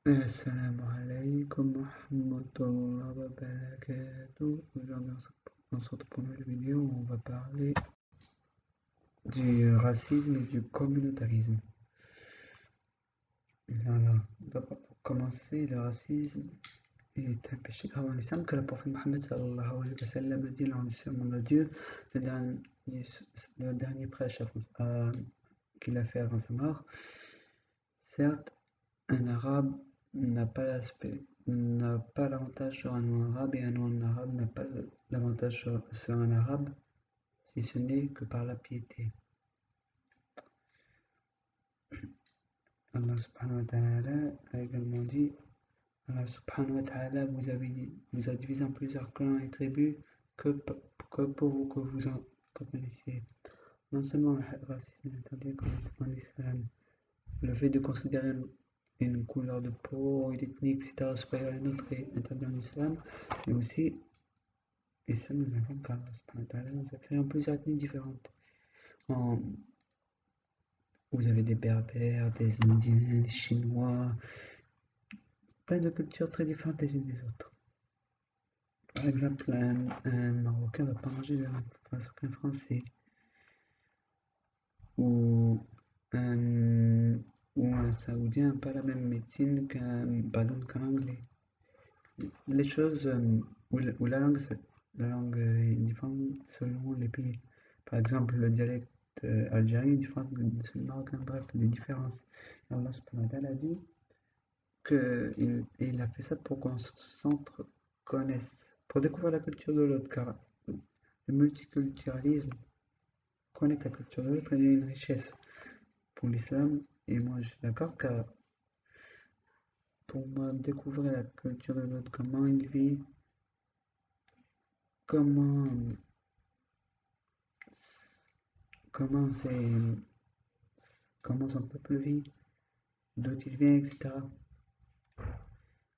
Assalamu alaikum wa rahmatullahi wa barakatuh. Aujourd'hui, on se retrouve pour une nouvelle vidéo où on va parler du racisme et du communautarisme. Alors, d'abord, pour commencer, le racisme est un péché grave en islam que le prophète Mohammed sallallahu alayhi wa sallam a dit lors du sermon de Dieu, le dernier prêche qu'il a fait avant sa mort. Certes, un arabe n'a pas l'avantage sur un non-arabe et un non-arabe n'a pas l'avantage sur un arabe, si ce n'est que par la piété. Allah subhanahu wa ta'ala a également dit, Allah subhanahu wa ta'ala vous a divisé en plusieurs clans et tribus que pour que vous en reconnaissiez. Non seulement le racisme est interdit en islam, le fait de considérer une couleur de peau, une ethnie, etc. supérieure à une autre est interdit en islam, mais aussi l'islam nous informe qu'Allah subhanahu wa ta'ala nous a créé en plusieurs ethnies différentes. Vous avez des berbères, des indiens, des chinois, plein de cultures très différentes les unes des autres. Par exemple, un marocain ne va pas manger de la même façon qu'un français, ou un saoudien n'a pas la même médecine qu'un anglais. Les choses où la langue est différente selon les pays. Par exemple, le dialecte algérien est différent de celui marocain, bref, des différences. Et Allah subhanahu wa ta'ala a dit qu'il a fait ça pour qu'on s'entre-connaisse, pour découvrir la culture de l'autre, car le multiculturalisme, connaître la culture de l'autre est une richesse pour l'islam, et moi je suis d'accord, car pour moi, découvrir la culture de l'autre, comment il vit, comment comment son peuple vit, d'où il vient, etc.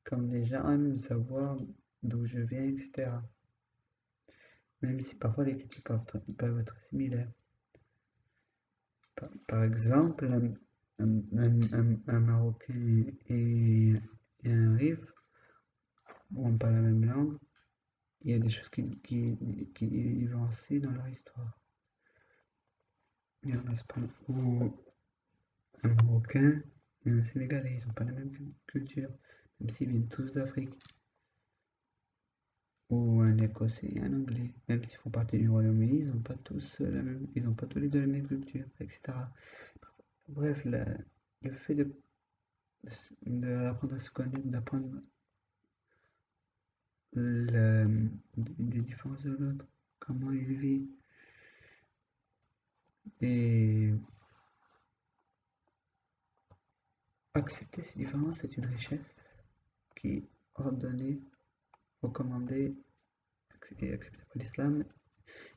Comme les gens aiment savoir d'où je viens, etc. Même si parfois les critiques peuvent être similaires. Par exemple, un Marocain et un Rif, où on parle la même langue, il y a des choses qui évidencient dans leur histoire. Il y en a où un Marocain et un Sénégalais, ils n'ont pas la même culture, même s'ils viennent tous d'Afrique. Ou un Écossais et un Anglais, même s'ils font partie du Royaume-Uni, ils n'ont pas tous tous les deux la même culture, etc. Bref, le fait d'apprendre à se connaître, d'apprendre les différences de l'autre, comment il vit, et accepter ces différences, c'est une richesse qui est ordonnée, recommandée et acceptée par l'islam.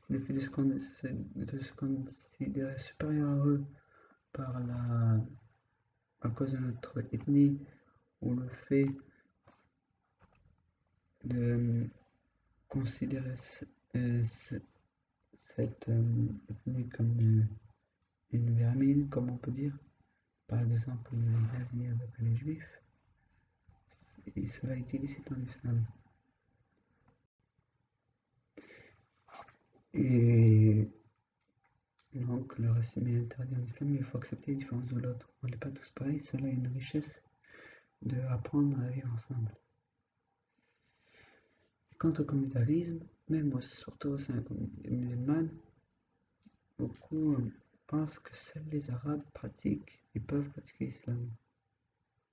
Le fait de se considérer supérieur à eux à cause de notre ethnie, ou le fait de considérer cette ethnie comme une vermine, comme on peut dire, par exemple les nazis avec les juifs, et cela est illicite dans l'islam. Et donc le racisme est interdit en islam, mais il faut accepter les différences de l'autre. On n'est pas tous pareils, cela est une richesse de apprendre à vivre ensemble. Quant au communautarisme, même moi, surtout au sein de la communauté musulmane, beaucoup pensent que seuls les Arabes peuvent pratiquer l'islam.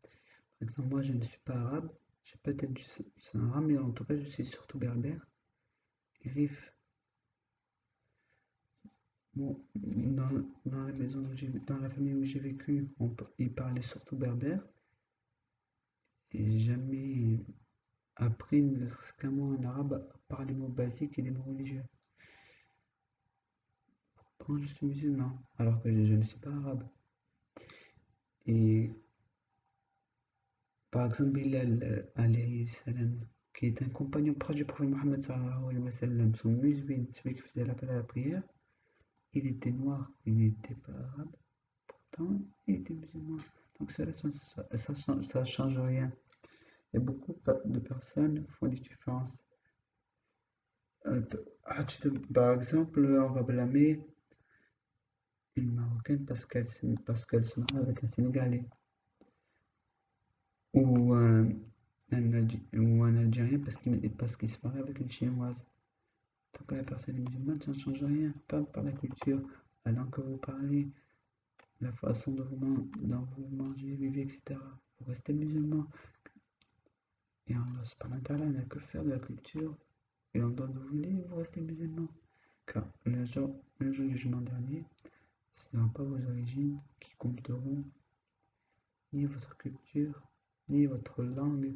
Par exemple, moi je ne suis pas arabe, j'ai peut-être du sang arabe, mais en tout cas je suis surtout berbère et rif. Bon, dans la famille où j'ai vécu, ils parlaient surtout berbère, et jamais appris ne serait-ce qu'un mot en arabe par les mots basiques et les mots religieux. Pourtant je suis musulman, alors que je ne suis pas arabe. Et par exemple, Bilal alayhi salam, qui est un compagnon proche du prophète Mohammed sallallahu alayhi wa sallam, son muezzin, celui qui faisait l'appel à la prière, il était noir, il n'était pas arabe, pourtant il était musulman. Donc ça change rien. Et beaucoup de personnes font des différences. Par exemple, on va blâmer une Marocaine parce qu'elle se marie avec un Sénégalais. Ou ou un Algérien parce qu'il se marie avec une Chinoise. Tant que la personne est musulmane, ça ne change rien. Pas par la culture, la langue que vous parlez, la façon dont vous mangez, vivez, etc. Vous restez musulman. Et Allah subhanahu wa ta'ala n'a que faire de la culture et l'endroit d'où vous venez, vous restez musulman. Car le jour du jugement dernier, ce ne sera pas vos origines qui compteront, ni votre culture, ni votre langue,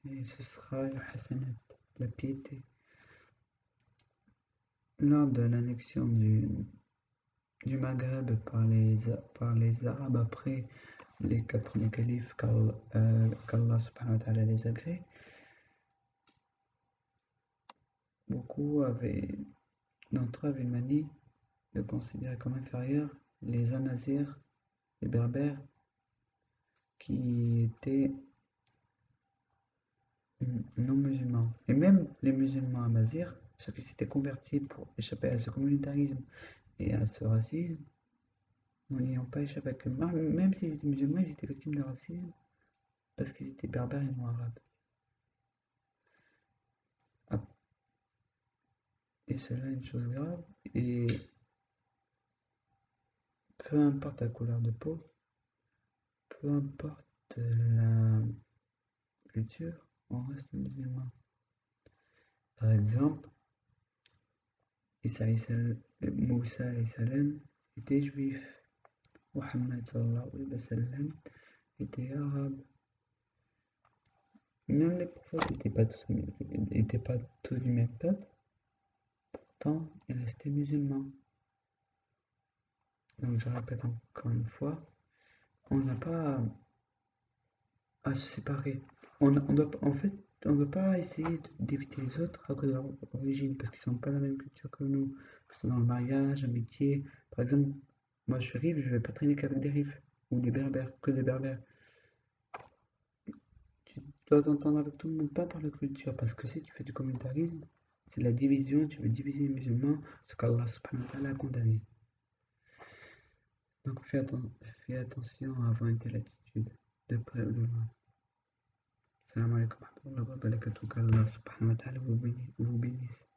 et ce sera le hasanat, la piété. Lors de l'annexion du Maghreb par les Arabes après les 4 premiers califes qu'Allah subhanahu wa ta'ala les agrée, beaucoup d'entre eux avaient manie de considérer comme inférieurs les Amazirs, les Berbères, qui étaient non musulmans. Et même les musulmans amazirs, ceux qui s'étaient convertis pour échapper à ce communautarisme et à ce racisme, n'ayant pas échappé que même s'ils étaient musulmans, ils étaient victimes de racisme parce qu'ils étaient berbères et non arabes. Ah, et cela est une chose grave, et peu importe la couleur de peau, peu importe la culture, on reste musulman. Par exemple, Moussa salam était juif, Mohammed sallallahu alayhi wa sallam était arabe. Même les prophètes n'étaient pas tous du même peuple, pourtant ils restaient musulmans. Donc je répète encore une fois, on n'a pas à se séparer. En fait, on ne doit pas essayer d'éviter les autres à cause de leur origine, parce qu'ils n'ont pas la même culture que nous, que ce soit dans le mariage, l'amitié. Par exemple, moi je suis rive, je ne vais pas traîner qu'avec des rives, ou des berbères, que des berbères. Tu dois t'entendre avec tout le monde, pas par la culture, parce que si tu fais du communautarisme, c'est de la division, tu veux diviser les musulmans, ce qu'Allah subhanahu wa ta'ala a condamné. Donc fais attention à avoir une telle attitude, de près ou de loin. Salam alaikum wa rahmatullahi wa barakatuh, qu'Allah subhanahu wa ta'ala vous bénisse.